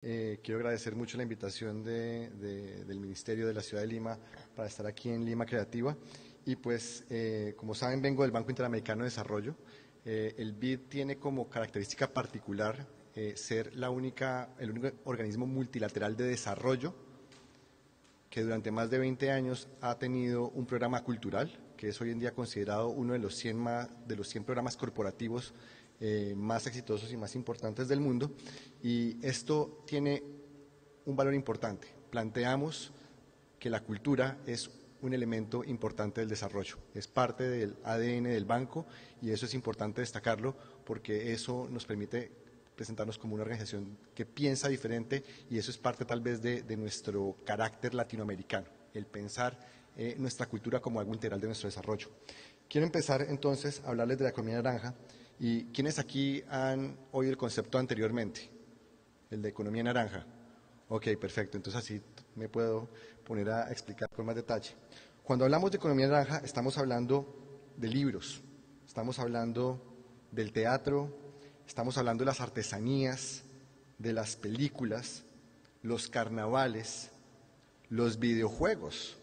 Quiero agradecer mucho la invitación del Ministerio de la Ciudad de Lima para estar aquí en Lima Creativa. Y pues, como saben, vengo del Banco Interamericano de Desarrollo. El BID tiene como característica particular ser el único organismo multilateral de desarrollo que durante más de 20 años ha tenido un programa cultural, que es hoy en día considerado uno de los 100 programas corporativos más exitosos y más importantes del mundo. Y esto tiene un valor importante. Planteamos que la cultura es un elemento importante del desarrollo, es parte del ADN del banco, y eso es importante destacarlo porque eso nos permite presentarnos como una organización que piensa diferente, y eso es parte tal vez de nuestro carácter latinoamericano, el pensar nuestra cultura como algo integral de nuestro desarrollo. Quiero empezar entonces a hablarles de la economía naranja. ¿Y quiénes aquí han oído el concepto anteriormente? El de economía naranja. Ok, perfecto, entonces así me puedo poner a explicar con más detalle. Cuando hablamos de economía naranja estamos hablando de libros, estamos hablando del teatro, estamos hablando de las artesanías, de las películas, los carnavales, los videojuegos,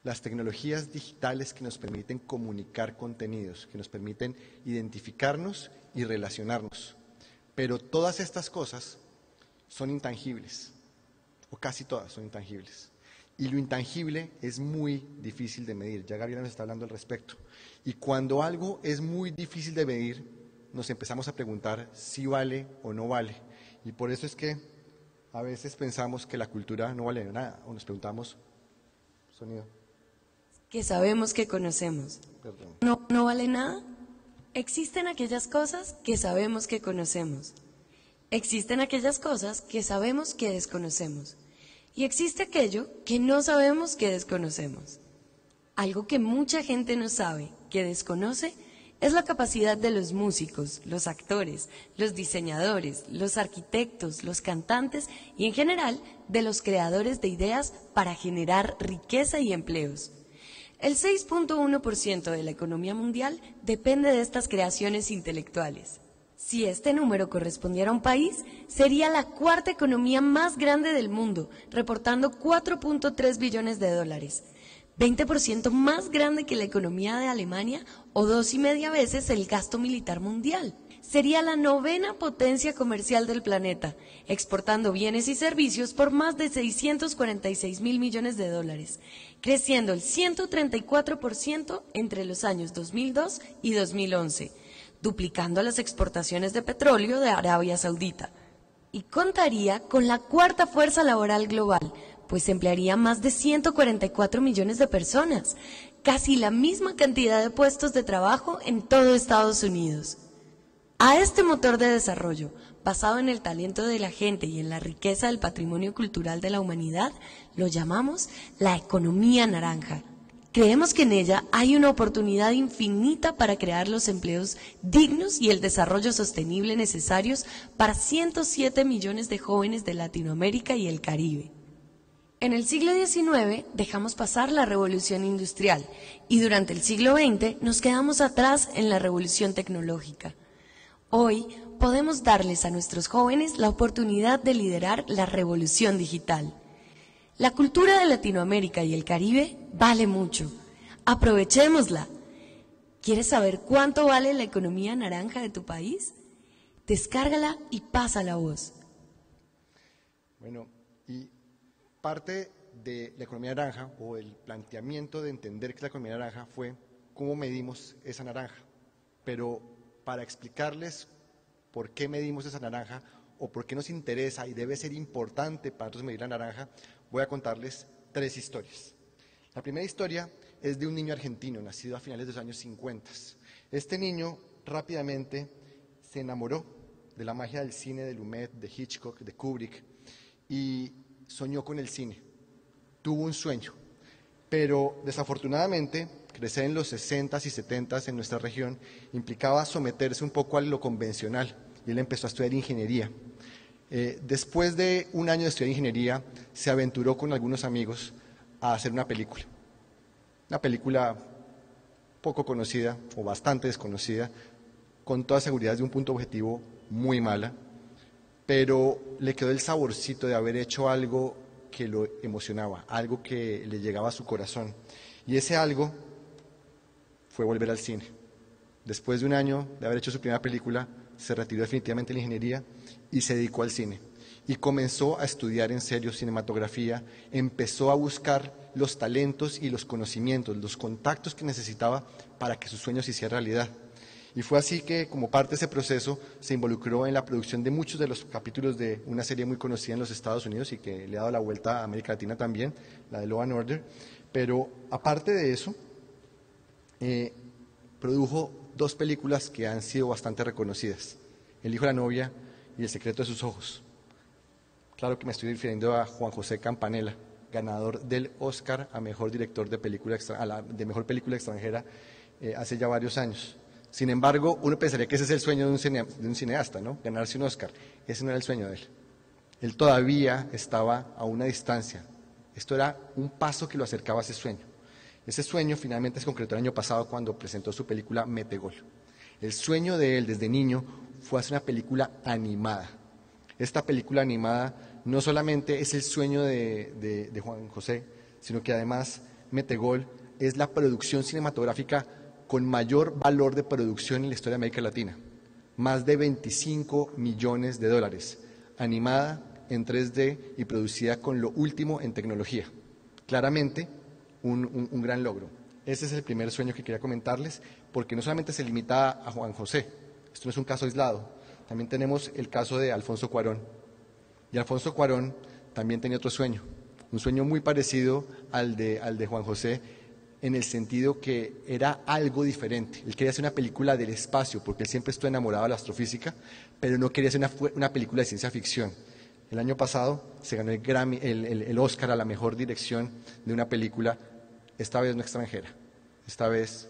las tecnologías digitales que nos permiten comunicar contenidos, que nos permiten identificarnos y relacionarnos. Pero todas estas cosas son intangibles, o casi todas son intangibles. Y lo intangible es muy difícil de medir, ya Gabriela nos está hablando al respecto. Y cuando algo es muy difícil de medir, nos empezamos a preguntar si vale o no vale. Y por eso es que a veces pensamos que la cultura no vale nada, o nos preguntamos, sonido. Que sabemos que conocemos. Perdón. ¿No vale nada? Existen aquellas cosas que sabemos que conocemos. Existen aquellas cosas que sabemos que desconocemos. Y existe aquello que no sabemos que desconocemos. Algo que mucha gente no sabe, que desconoce, es la capacidad de los músicos, los actores, los diseñadores, los arquitectos, los cantantes y en general de los creadores de ideas para generar riqueza y empleos. El 6.1% de la economía mundial depende de estas creaciones intelectuales. Si este número correspondiera a un país, sería la cuarta economía más grande del mundo, reportando 4.3 billones de dólares, 20% más grande que la economía de Alemania o 2,5 veces el gasto militar mundial. Sería la novena potencia comercial del planeta, exportando bienes y servicios por más de 646.000 millones de dólares, creciendo el 134% entre los años 2002 y 2011, duplicando las exportaciones de petróleo de Arabia Saudita. Y contaría con la cuarta fuerza laboral global, pues emplearía más de 144 millones de personas, casi la misma cantidad de puestos de trabajo en todo Estados Unidos. A este motor de desarrollo, basado en el talento de la gente y en la riqueza del patrimonio cultural de la humanidad, lo llamamos la economía naranja. Creemos que en ella hay una oportunidad infinita para crear los empleos dignos y el desarrollo sostenible necesarios para 107 millones de jóvenes de Latinoamérica y el Caribe. En el siglo XIX dejamos pasar la revolución industrial y durante el siglo XX nos quedamos atrás en la revolución tecnológica. Hoy podemos darles a nuestros jóvenes la oportunidad de liderar la revolución digital. La cultura de Latinoamérica y el Caribe vale mucho. Aprovechémosla. ¿Quieres saber cuánto vale la economía naranja de tu país? Descárgala y pasa la voz. Bueno, y parte de la economía naranja, o el planteamiento de entender que es la economía naranja, fue cómo medimos esa naranja. Pero para explicarles por qué medimos esa naranja, o por qué nos interesa y debe ser importante para nosotros medir la naranja, voy a contarles 3 historias. La primera historia es de un niño argentino, nacido a finales de los años 50. Este niño rápidamente se enamoró de la magia del cine, de Lumet, de Hitchcock, de Kubrick, y soñó con el cine. Tuvo un sueño, pero desafortunadamente crecer en los 60s y 70s en nuestra región implicaba someterse un poco a lo convencional, y él empezó a estudiar ingeniería. Después de un año de estudiar ingeniería, se aventuró con algunos amigos a hacer una película poco conocida o bastante desconocida, con toda seguridad de un punto objetivo muy mala, pero le quedó el saborcito de haber hecho algo que lo emocionaba, algo que le llegaba a su corazón. Y ese algo fue volver al cine. Después de un año de haber hecho su primera película, se retiró definitivamente de la ingeniería y se dedicó al cine. Y comenzó a estudiar en serio cinematografía, empezó a buscar los talentos y los conocimientos, los contactos que necesitaba para que sus sueños se hicieran realidad. Y fue así que, como parte de ese proceso, se involucró en la producción de muchos de los capítulos de una serie muy conocida en los Estados Unidos y que le ha dado la vuelta a América Latina también, la de Law & Order. Pero aparte de eso, produjo 2 películas que han sido bastante reconocidas: El hijo de la novia y El secreto de sus ojos. Claro que me estoy refiriendo a Juan José Campanella, ganador del Oscar a mejor director de mejor película extranjera hace ya varios años. Sin embargo, uno pensaría que ese es el sueño de un cineasta, ¿no? Ganarse un Oscar. Ese no era el sueño de él. Él todavía estaba a una distancia. Esto era un paso que lo acercaba a ese sueño. Ese sueño finalmente se concretó el año pasado cuando presentó su película Metegol. El sueño de él desde niño fue hacer una película animada. Esta película animada no solamente es el sueño de Juan José, sino que además Metegol es la producción cinematográfica con mayor valor de producción en la historia de América Latina. Más de 25 millones de dólares, animada en 3D y producida con lo último en tecnología. Claramente, un gran logro. Ese es el primer sueño que quería comentarles, porque no solamente se limita a Juan José, esto no es un caso aislado, también tenemos el caso de Alfonso Cuarón. Y Alfonso Cuarón también tenía otro sueño, un sueño muy parecido al de Juan José, en el sentido que era algo diferente. Él quería hacer una película del espacio, porque él siempre estuvo enamorado de la astrofísica, pero no quería hacer una película de ciencia ficción. El año pasado se ganó el Oscar a la mejor dirección de una película, esta vez no extranjera, esta vez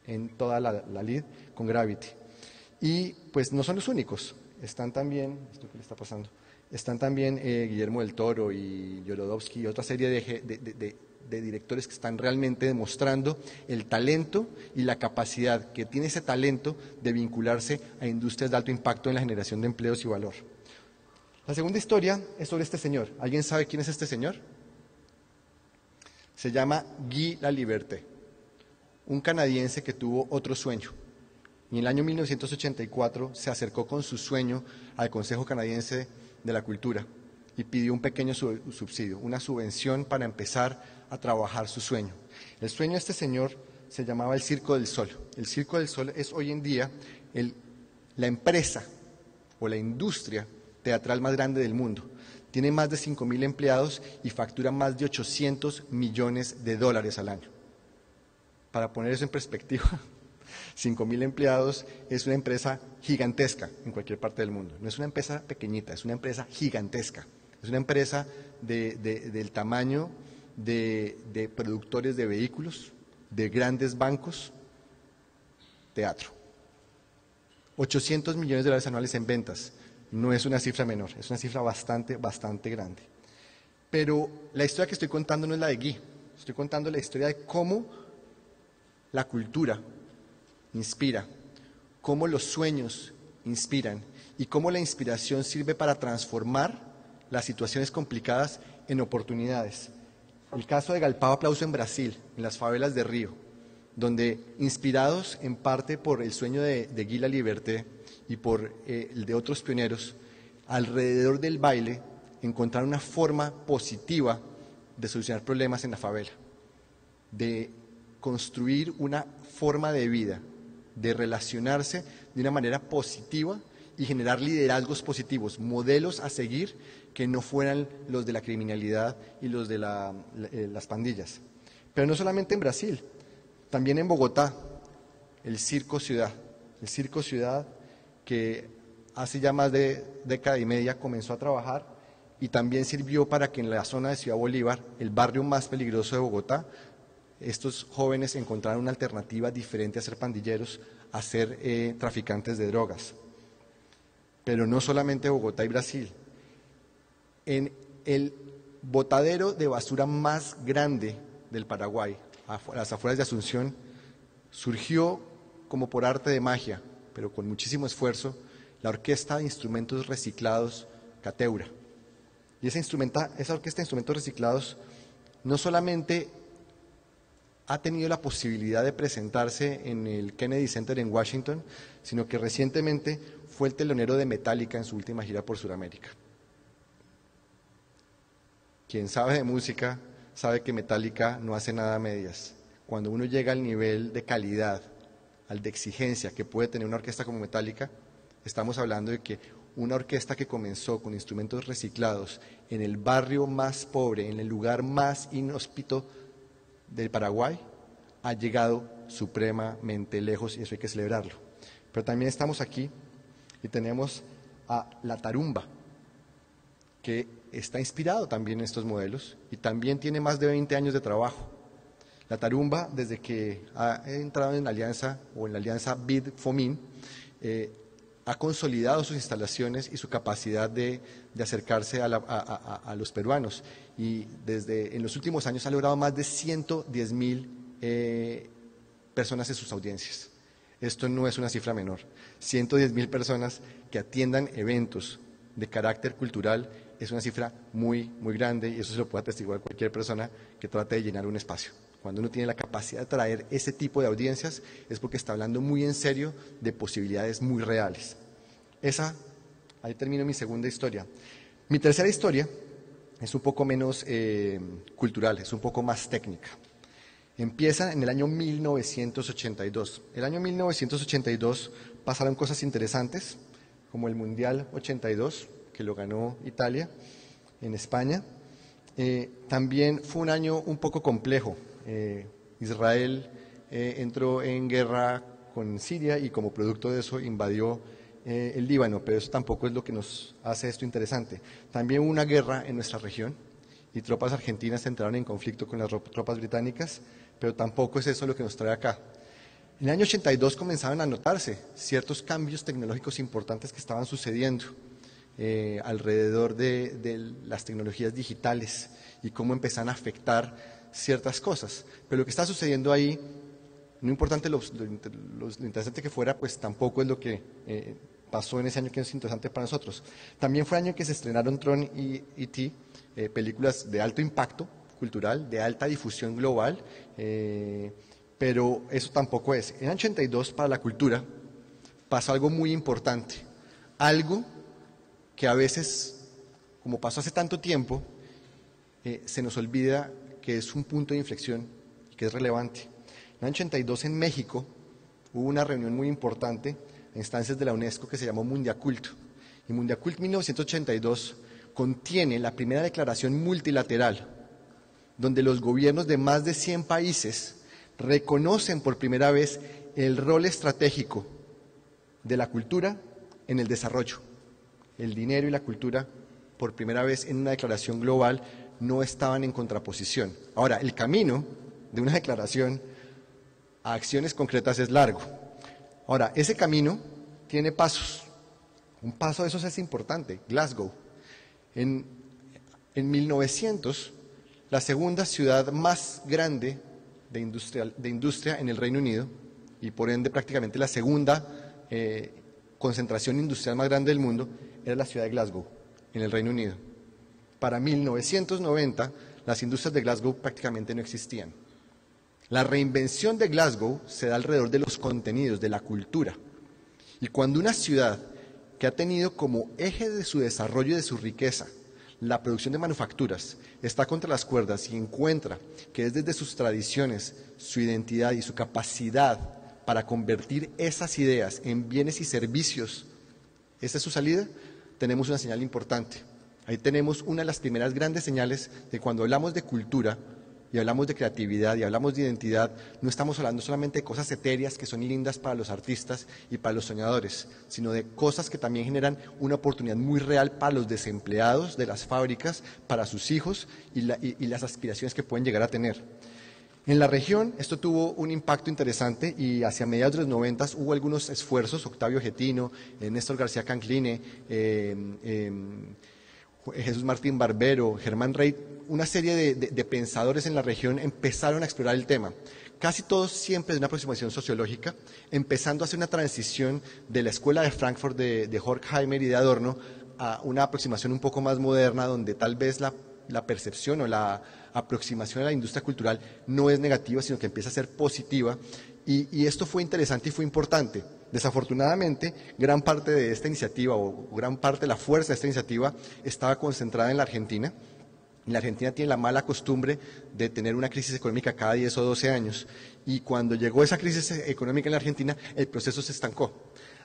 en toda la lead con Gravity. Y pues no son los únicos, están también, ¿esto qué le está pasando? Están también Guillermo del Toro y Jodorowsky y otra serie de directores que están realmente demostrando el talento y la capacidad que tiene ese talento de vincularse a industrias de alto impacto en la generación de empleos y valor. La segunda historia es sobre este señor. ¿Alguien sabe quién es este señor? Se llama Guy Laliberté, un canadiense que tuvo otro sueño. Y en el año 1984 se acercó con su sueño al Consejo Canadiense de la Cultura y pidió un pequeño subsidio, una subvención para empezar a trabajar su sueño. El sueño de este señor se llamaba el Circo del Sol. El Circo del Sol es hoy en día la empresa o la industria teatral más grande del mundo. Tiene más de 5.000 empleados y factura más de 800 millones de dólares al año. Para poner eso en perspectiva, 5.000 empleados es una empresa gigantesca en cualquier parte del mundo. No es una empresa pequeñita, es una empresa gigantesca. Es una empresa del tamaño de productores de vehículos, de grandes bancos, teatro. 800 millones de dólares anuales en ventas. No es una cifra menor, es una cifra bastante grande. Pero la historia que estoy contando no es la de Guy, estoy contando la historia de cómo la cultura inspira, cómo los sueños inspiran y cómo la inspiración sirve para transformar las situaciones complicadas en oportunidades. El caso de Galpao Aplauso en Brasil, en las favelas de Río, donde inspirados en parte por el sueño de Guy Laliberté y por el de otros pioneros, alrededor del baile encontraron una forma positiva de solucionar problemas en la favela, de construir una forma de vida, de relacionarse de una manera positiva y generar liderazgos positivos, modelos a seguir que no fueran los de la criminalidad y los de las pandillas. Pero no solamente en Brasil, también en Bogotá, el Circo Ciudad que hace ya más de década y media comenzó a trabajar y también sirvió para que en la zona de Ciudad Bolívar, el barrio más peligroso de Bogotá, estos jóvenes encontraron una alternativa diferente a ser pandilleros, a ser traficantes de drogas. Pero no solamente Bogotá y Brasil. En el botadero de basura más grande del Paraguay, a las afueras de Asunción, surgió como por arte de magia, pero con muchísimo esfuerzo, la Orquesta de Instrumentos Reciclados Cateura. Y esa orquesta de instrumentos reciclados no solamente ha tenido la posibilidad de presentarse en el Kennedy Center en Washington, sino que recientemente fue el telonero de Metallica en su última gira por Sudamérica. Quien sabe de música sabe que Metallica no hace nada a medias. Cuando uno llega al nivel de calidad, al de exigencia que puede tener una orquesta como Metallica, estamos hablando de que una orquesta que comenzó con instrumentos reciclados en el barrio más pobre, en el lugar más inhóspito del Paraguay, ha llegado supremamente lejos y eso hay que celebrarlo. Pero también estamos aquí y tenemos a la tarumba, que está inspirado también en estos modelos y también tiene más de 20 años de trabajo. La tarumba, desde que ha entrado en la alianza BID-FOMIN, ha consolidado sus instalaciones y su capacidad de acercarse a los peruanos. Y en los últimos años ha logrado más de 110.000 personas en sus audiencias. Esto no es una cifra menor. 110.000 personas que atiendan eventos de carácter cultural es una cifra muy, muy grande y eso se lo puede atestiguar cualquier persona que trate de llenar un espacio. Cuando uno tiene la capacidad de traer ese tipo de audiencias es porque está hablando muy en serio de posibilidades muy reales. Ahí termino mi segunda historia. Mi tercera historia es un poco menos cultural, es un poco más técnica. Empieza en el año 1982. El año 1982 pasaron cosas interesantes, como el Mundial 82, que lo ganó Italia en España. También fue un año un poco complejo. Israel entró en guerra con Siria y como producto de eso invadió el Líbano, pero eso tampoco es lo que nos hace esto interesante. También hubo una guerra en nuestra región y tropas argentinas entraron en conflicto con las tropas británicas, pero tampoco es eso lo que nos trae acá. En el año 82 comenzaron a notarse ciertos cambios tecnológicos importantes que estaban sucediendo alrededor de las tecnologías digitales y cómo empezaron a afectar ciertas cosas, pero lo que está sucediendo ahí, no importante lo interesante que fuera, pues tampoco es lo que pasó en ese año que es interesante para nosotros. También fue el año que se estrenaron Tron y E.T., películas de alto impacto cultural, de alta difusión global, pero eso tampoco es. En el 82 para la cultura pasó algo muy importante, algo que a veces, como pasó hace tanto tiempo, se nos olvida que es un punto de inflexión y que es relevante. En el 82 en México hubo una reunión muy importante a instancias de la UNESCO que se llamó Mundiacult. Y Mundiacult 1982 contiene la primera declaración multilateral donde los gobiernos de más de 100 países reconocen por primera vez el rol estratégico de la cultura en el desarrollo. El dinero y la cultura, por primera vez en una declaración global, no estaban en contraposición. Ahora, el camino de una declaración a acciones concretas es largo. Ahora, ese camino tiene pasos. Un paso de esos es importante, Glasgow. En 1900, la segunda ciudad más grande de industria en el Reino Unido, y por ende prácticamente la segunda concentración industrial más grande del mundo, era la ciudad de Glasgow, en el Reino Unido. Para 1990, las industrias de Glasgow prácticamente no existían. La reinvención de Glasgow se da alrededor de los contenidos, de la cultura. Y cuando una ciudad que ha tenido como eje de su desarrollo y de su riqueza la producción de manufacturas, está contra las cuerdas y encuentra que es desde sus tradiciones, su identidad y su capacidad para convertir esas ideas en bienes y servicios, esa es su salida, tenemos una señal importante. Ahí tenemos una de las primeras grandes señales de cuando hablamos de cultura y hablamos de creatividad y hablamos de identidad, no estamos hablando solamente de cosas etéreas que son lindas para los artistas y para los soñadores, sino de cosas que también generan una oportunidad muy real para los desempleados de las fábricas, para sus hijos y las aspiraciones que pueden llegar a tener. En la región esto tuvo un impacto interesante y hacia mediados de los 90 hubo algunos esfuerzos, Octavio Getino, Néstor García Cancline, Jesús Martín Barbero, Germán Rey, una serie de pensadores en la región empezaron a explorar el tema. Casi todos siempre de una aproximación sociológica, empezando a hacer una transición de la escuela de Frankfurt de Horkheimer y de Adorno a una aproximación un poco más moderna, donde tal vez la percepción o la aproximación a la industria cultural no es negativa, sino que empieza a ser positiva. Y esto fue interesante y fue importante. Desafortunadamente, gran parte de esta iniciativa o gran parte de la fuerza de esta iniciativa estaba concentrada en la Argentina. Y la Argentina tiene la mala costumbre de tener una crisis económica cada 10 o 12 años. Y cuando llegó esa crisis económica en la Argentina, el proceso se estancó.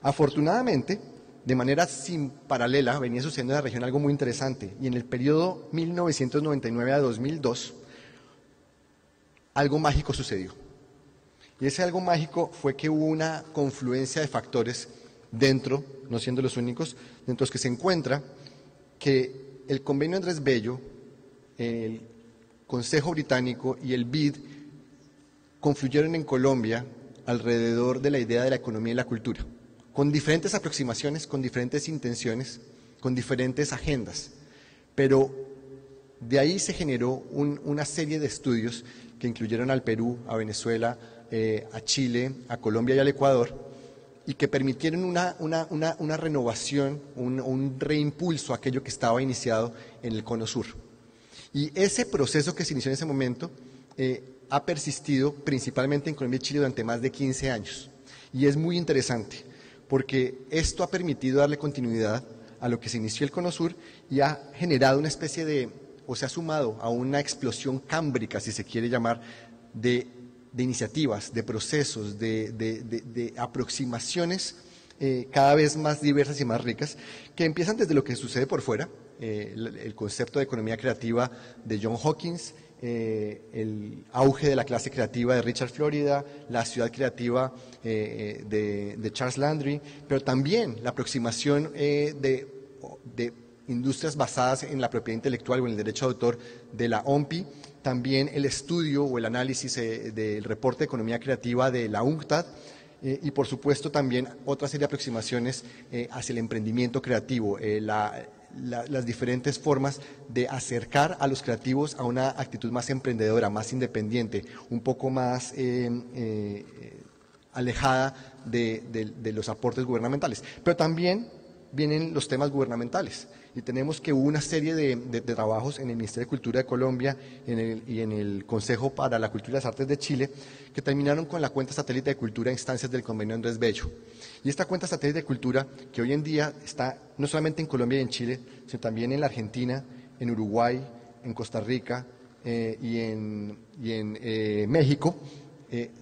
Afortunadamente, de manera sin paralela, venía sucediendo en la región algo muy interesante. Y en el periodo 1999 a 2002, algo mágico sucedió. Y ese algo mágico fue que hubo una confluencia de factores dentro, no siendo los únicos, dentro de los que se encuentra que el convenio Andrés Bello, el Consejo Británico y el BID confluyeron en Colombia alrededor de la idea de la economía y la cultura, con diferentes aproximaciones, con diferentes intenciones, con diferentes agendas, pero de ahí se generó una serie de estudios que incluyeron al Perú, a Venezuela, a Chile, a Colombia y al Ecuador, y que permitieron una renovación, un reimpulso a aquello que estaba iniciado en el Cono Sur. Y ese proceso que se inició en ese momento ha persistido principalmente en Colombia y Chile durante más de 15 años. Y es muy interesante, porque esto ha permitido darle continuidad a lo que se inició el Cono Sur y ha generado una especie de, o se ha sumado a una explosión cámbrica, si se quiere llamar, de iniciativas, de procesos, de aproximaciones cada vez más diversas y más ricas, que empiezan desde lo que sucede por fuera, el concepto de economía creativa de John Hawkins, el auge de la clase creativa de Richard Florida, la ciudad creativa de Charles Landry, pero también la aproximación de industrias basadas en la propiedad intelectual o en el derecho de autor de la OMPI, también el estudio o el análisis del reporte de economía creativa de la UNCTAD y por supuesto también otra serie de aproximaciones hacia el emprendimiento creativo, las diferentes formas de acercar a los creativos a una actitud más emprendedora, más independiente, un poco más alejada de los aportes gubernamentales. Pero también vienen los temas gubernamentales y tenemos que hubo una serie de trabajos en el Ministerio de Cultura de Colombia y en el Consejo para la Cultura y las Artes de Chile que terminaron con la cuenta satélite de cultura a instancias del convenio Andrés Bello. Y esta cuenta satélite de cultura que hoy en día está no solamente en Colombia y en Chile, sino también en la Argentina, en Uruguay, en Costa Rica y en México,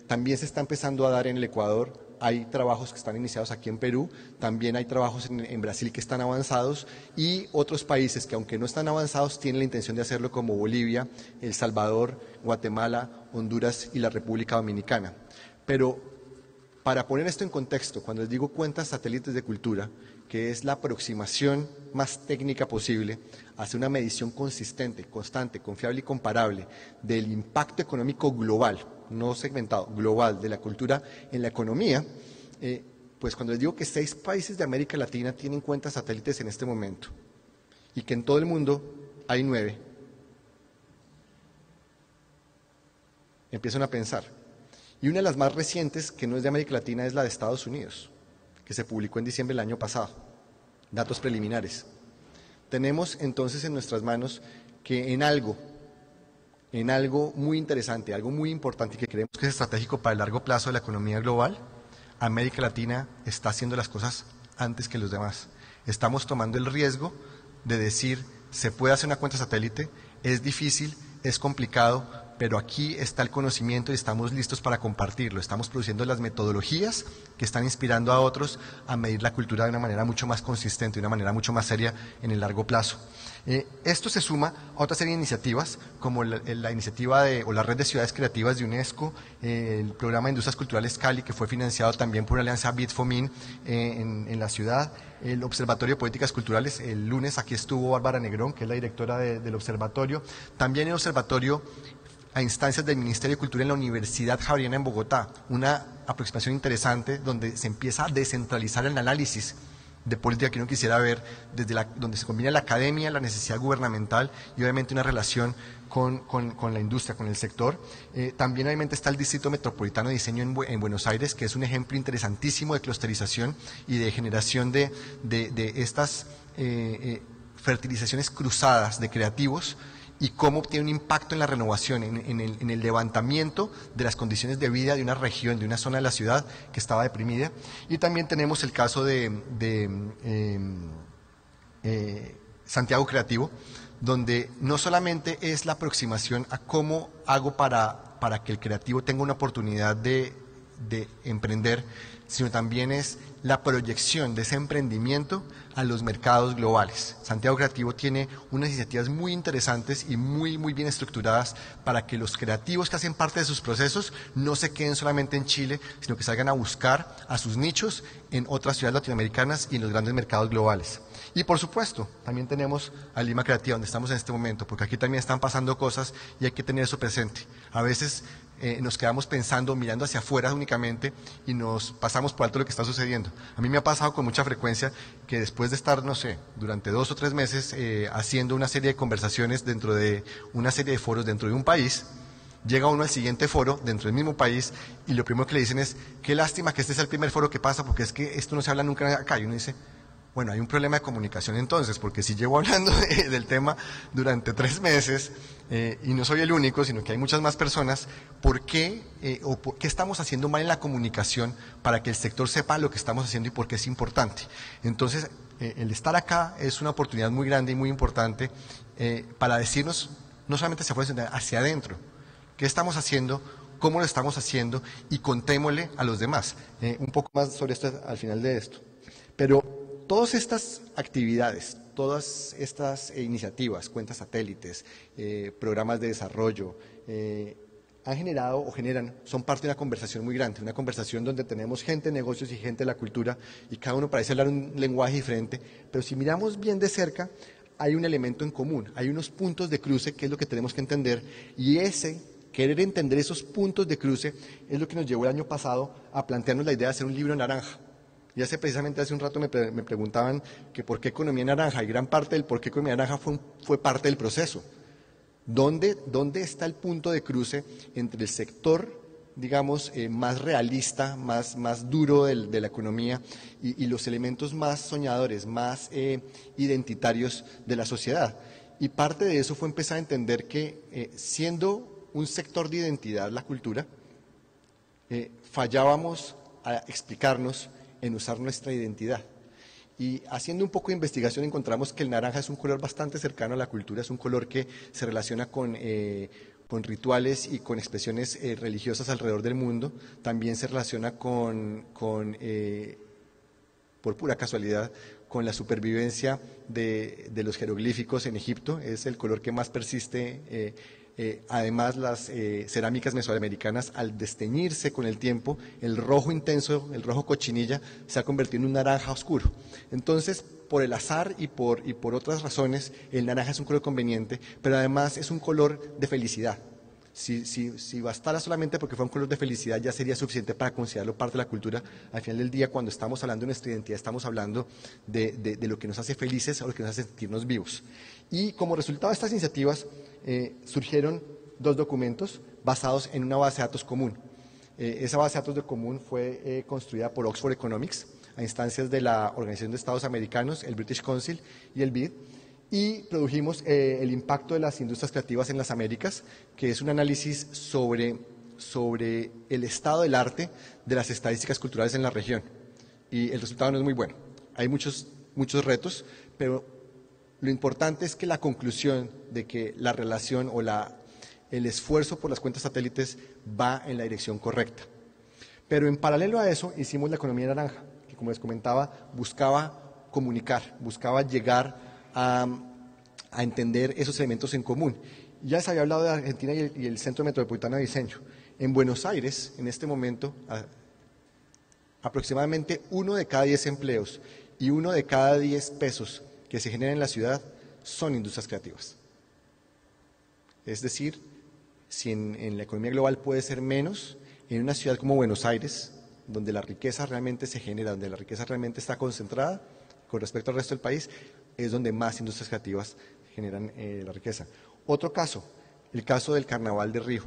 también se está empezando a dar en el Ecuador. Hay trabajos que están iniciados aquí en Perú, también hay trabajos en Brasil que están avanzados y otros países que aunque no están avanzados tienen la intención de hacerlo como Bolivia, El Salvador, Guatemala, Honduras y la República Dominicana. Pero para poner esto en contexto, cuando les digo cuentas satélites de cultura, que es la aproximación más técnica posible hacia una medición consistente, constante, confiable y comparable del impacto económico global, no segmentado, global, de la cultura en la economía, pues cuando les digo que 6 países de América Latina tienen cuentas satélites en este momento y que en todo el mundo hay 9, empiezan a pensar. Y una de las más recientes, que no es de América Latina, es la de Estados Unidos, que se publicó en diciembre del año pasado, datos preliminares. Tenemos entonces en nuestras manos que en algo muy interesante, algo muy importante y que creemos que es estratégico para el largo plazo de la economía global, América Latina está haciendo las cosas antes que los demás. Estamos tomando el riesgo de decir, se puede hacer una cuenta satélite, es difícil, es complicado, pero aquí está el conocimiento y estamos listos para compartirlo. Estamos produciendo las metodologías que están inspirando a otros a medir la cultura de una manera mucho más consistente, de una manera mucho más seria en el largo plazo. Esto se suma a otra serie de iniciativas, como la iniciativa o la Red de Ciudades Creativas de UNESCO, el programa de Industrias Culturales Cali, que fue financiado también por una alianza BID-FOMIN en la ciudad, el Observatorio de Políticas Culturales. El lunes aquí estuvo Bárbara Negrón, que es la directora del observatorio, también el observatorio a instancias del Ministerio de Cultura en la Universidad Javeriana en Bogotá, una aproximación interesante donde se empieza a descentralizar el análisis de política que uno quisiera ver, desde donde se combina la academia, la necesidad gubernamental y obviamente una relación con la industria, con el sector. También obviamente está el Distrito Metropolitano de Diseño en Buenos Aires, que es un ejemplo interesantísimo de clusterización y de generación de estas fertilizaciones cruzadas de creativos, y cómo tiene un impacto en la renovación, en el levantamiento de las condiciones de vida de una región, de una zona de la ciudad que estaba deprimida. Y también tenemos el caso de Santiago Creativo, donde no solamente es la aproximación a cómo hago para que el creativo tenga una oportunidad de emprender, sino también es la proyección de ese emprendimiento a los mercados globales. Santiago Creativo tiene unas iniciativas muy interesantes y muy bien estructuradas para que los creativos que hacen parte de sus procesos no se queden solamente en Chile, sino que salgan a buscar a sus nichos en otras ciudades latinoamericanas y en los grandes mercados globales. Y por supuesto, también tenemos a Lima Creativa, donde estamos en este momento, porque aquí también están pasando cosas y hay que tener eso presente. A veces nos quedamos pensando, mirando hacia afuera únicamente y nos pasamos por alto lo que está sucediendo. A mí me ha pasado con mucha frecuencia que después de estar, no sé, durante 2 o 3 meses haciendo una serie de conversaciones dentro de una serie de foros dentro de un país, llega uno al siguiente foro dentro del mismo país y lo primero que le dicen es, qué lástima que este sea el primer foro que pasa porque es que esto no se habla nunca acá. Y uno dice, bueno, hay un problema de comunicación entonces, porque si llevo hablando del tema durante 3 meses y no soy el único, sino que hay muchas más personas, ¿por qué estamos haciendo mal en la comunicación para que el sector sepa lo que estamos haciendo y por qué es importante? Entonces, el estar acá es una oportunidad muy grande y muy importante para decirnos, no solamente hacia afuera, sino hacia adentro, qué estamos haciendo, cómo lo estamos haciendo y contémosle a los demás. Un poco más sobre esto al final de esto. Pero todas estas actividades, todas estas iniciativas, cuentas satélites, programas de desarrollo, han generado o generan, son parte de una conversación muy grande, una conversación donde tenemos gente de negocios y gente de la cultura y cada uno parece hablar un lenguaje diferente, pero si miramos bien de cerca, hay un elemento en común, hay unos puntos de cruce que es lo que tenemos que entender y querer entender esos puntos de cruce es lo que nos llevó el año pasado a plantearnos la idea de hacer un libro naranja. Y precisamente hace un rato me preguntaban que por qué economía naranja, y gran parte del por qué economía naranja fue parte del proceso. ¿Dónde está el punto de cruce entre el sector, digamos, más realista, más duro de la economía y los elementos más soñadores, más identitarios de la sociedad? Y parte de eso fue empezar a entender que siendo un sector de identidad, la cultura, fallábamos a explicarnos en usar nuestra identidad. Y haciendo un poco de investigación encontramos que el naranja es un color bastante cercano a la cultura, es un color que se relaciona con rituales y con expresiones religiosas alrededor del mundo, también se relaciona por pura casualidad, con la supervivencia de los jeroglíficos en Egipto, es el color que más persiste. Además, las cerámicas mesoamericanas, al desteñirse con el tiempo, el rojo intenso, el rojo cochinilla, se ha convertido en un naranja oscuro. Entonces, por el azar y por otras razones, el naranja es un color conveniente, pero además es un color de felicidad. Si bastara solamente porque fue un color de felicidad, ya sería suficiente para considerarlo parte de la cultura. Al final del día, cuando estamos hablando de nuestra identidad, estamos hablando de lo que nos hace felices o lo que nos hace sentirnos vivos. Y como resultado de estas iniciativas, surgieron 2 documentos basados en una base de datos común. Esa base de datos común fue construida por Oxford Economics a instancias de la Organización de Estados Americanos, el British Council y el BID, y produjimos el impacto de las industrias creativas en las Américas, que es un análisis sobre el estado del arte de las estadísticas culturales en la región. Y el resultado no es muy bueno. Hay muchos retos, pero lo importante es que la conclusión de que la relación o el esfuerzo por las cuentas satélites va en la dirección correcta. Pero en paralelo a eso hicimos la economía naranja, que como les comentaba, buscaba comunicar, buscaba llegar a entender esos elementos en común. Ya les había hablado de Argentina y el Centro Metropolitano de Diseño. En Buenos Aires, en este momento, aproximadamente 1 de cada 10 empleos y 1 de cada 10 pesos que se generan en la ciudad son industrias creativas. Es decir, si en la economía global puede ser menos, en una ciudad como Buenos Aires, donde la riqueza realmente se genera, donde la riqueza realmente está concentrada, con respecto al resto del país, es donde más industrias creativas generan la riqueza. Otro caso, el caso del Carnaval de Río.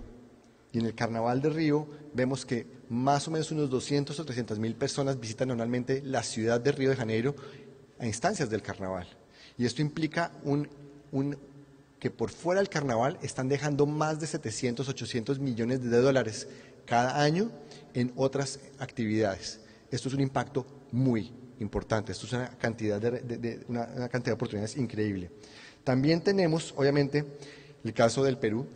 Y en el Carnaval de Río vemos que más o menos unos 200 o 300 mil personas visitan anualmente la ciudad de Río de Janeiro a instancias del Carnaval. Y esto implica que por fuera del Carnaval están dejando más de 700, 800 millones de dólares cada año en otras actividades. Esto es un impacto muy importante, esto es una cantidad una cantidad de oportunidades increíble. También tenemos, obviamente, el caso del Perú.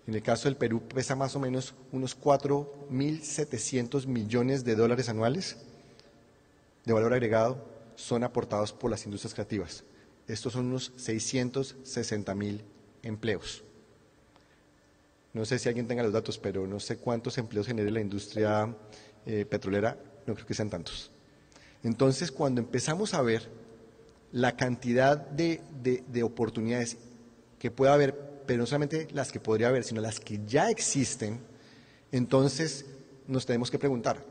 En el caso del Perú pesa más o menos unos 4.700 millones de dólares anuales de valor agregado son aportados por las industrias creativas. Estos son unos 660.000 empleos. No sé si alguien tenga los datos, pero no sé cuántos empleos genere la industria petrolera, no creo que sean tantos. Entonces, cuando empezamos a ver la cantidad de oportunidades que puede haber, pero no solamente las que podría haber, sino las que ya existen, entonces nos tenemos que preguntar,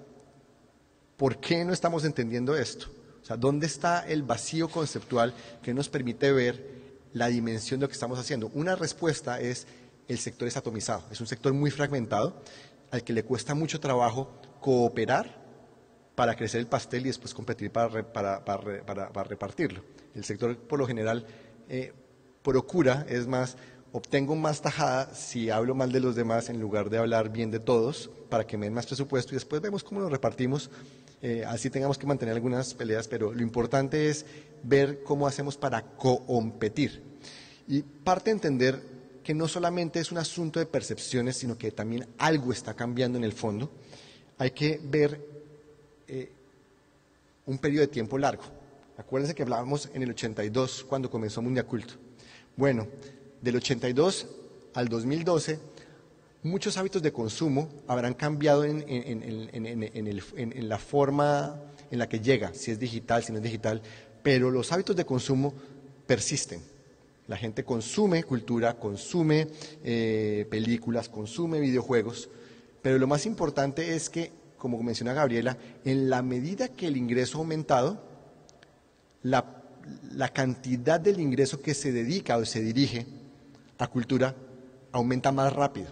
¿por qué no estamos entendiendo esto? O sea, ¿dónde está el vacío conceptual que nos permite ver la dimensión de lo que estamos haciendo? Una respuesta es: el sector es atomizado, es un sector muy fragmentado, al que le cuesta mucho trabajo cooperar para crecer el pastel y después competir para repartirlo. El sector, por lo general, procura, es más, obtengo más tajada si hablo mal de los demás en lugar de hablar bien de todos, para que me den más presupuesto y después vemos cómo lo repartimos. Así tengamos que mantener algunas peleas, pero lo importante es ver cómo hacemos para competir. Y parte de entender que no solamente es un asunto de percepciones, sino que también algo está cambiando en el fondo. Hay que ver un periodo de tiempo largo. Acuérdense que hablábamos en el 82 cuando comenzó Mundiaculto. Bueno, del 82 al 2012, muchos hábitos de consumo habrán cambiado en la forma en la que llega, si es digital, si no es digital, pero los hábitos de consumo persisten. La gente consume cultura, consume películas, consume videojuegos, pero lo más importante es que, como menciona Gabriela, en la medida que el ingreso ha aumentado, la cantidad del ingreso que se dedica o se dirige a cultura aumenta más rápido.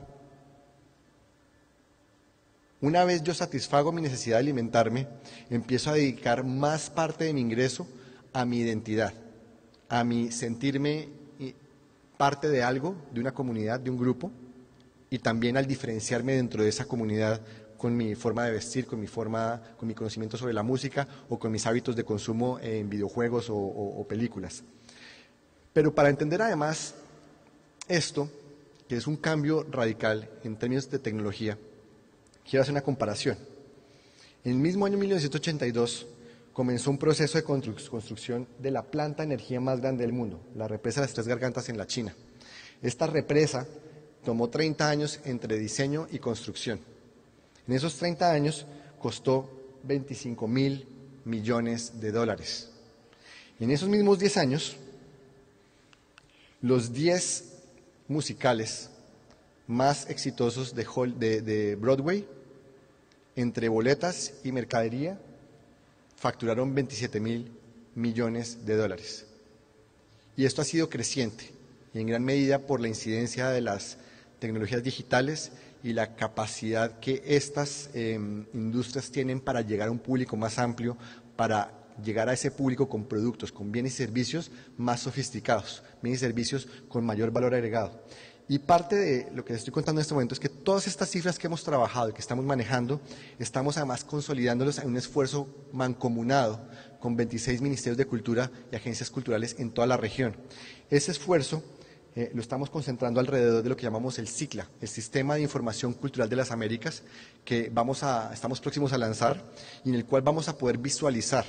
Una vez yo satisfago mi necesidad de alimentarme, empiezo a dedicar más parte de mi ingreso a mi identidad, a mi sentirme parte de algo, de una comunidad, de un grupo, y también al diferenciarme dentro de esa comunidad con mi forma de vestir, con mi conocimiento sobre la música o con mis hábitos de consumo en videojuegos o películas. Pero para entender además esto, que es un cambio radical en términos de tecnología, quiero hacer una comparación. En el mismo año 1982 comenzó un proceso de construcción de la planta de energía más grande del mundo, la represa de las Tres Gargantas en la China. Esta represa tomó 30 años entre diseño y construcción. En esos 30 años costó 25.000 millones de dólares. En esos mismos 10 años, los 10 musicales más exitosos de Broadway, entre boletas y mercadería, facturaron 27.000 millones de dólares. Y esto ha sido creciente, y en gran medida por la incidencia de las tecnologías digitales y la capacidad que estas industrias tienen para llegar a un público más amplio, para llegar a ese público con productos, con bienes y servicios más sofisticados, bienes y servicios con mayor valor agregado. Y parte de lo que les estoy contando en este momento es que todas estas cifras que hemos trabajado y que estamos manejando, estamos además consolidándolos en un esfuerzo mancomunado con 26 ministerios de cultura y agencias culturales en toda la región. Ese esfuerzo lo estamos concentrando alrededor de lo que llamamos el SICLA, el Sistema de Información Cultural de las Américas, que estamos próximos a lanzar y en el cual vamos a poder visualizar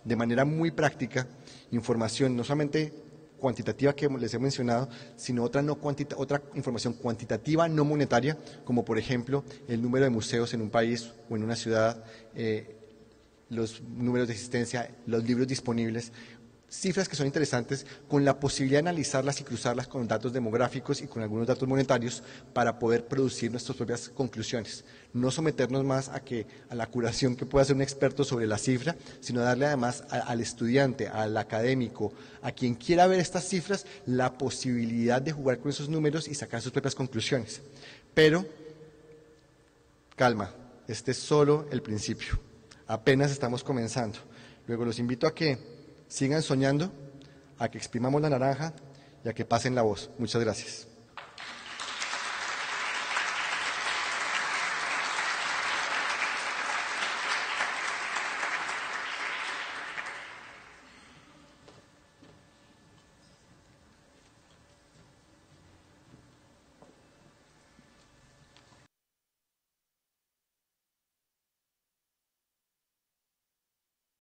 de manera muy práctica información no solamente cuantitativa que les he mencionado, sino otra información cuantitativa no monetaria, como por ejemplo el número de museos en un país o en una ciudad, los números de existencia, los libros disponibles, cifras que son interesantes, con la posibilidad de analizarlas y cruzarlas con datos demográficos y con algunos datos monetarios para poder producir nuestras propias conclusiones. No someternos más a la curación que puede hacer un experto sobre la cifra, sino darle además al estudiante, al académico, a quien quiera ver estas cifras, la posibilidad de jugar con esos números y sacar sus propias conclusiones. Pero, calma, este es solo el principio. Apenas estamos comenzando. Luego los invito a que sigan soñando, a que exprimamos la naranja y a que pasen la voz. Muchas gracias.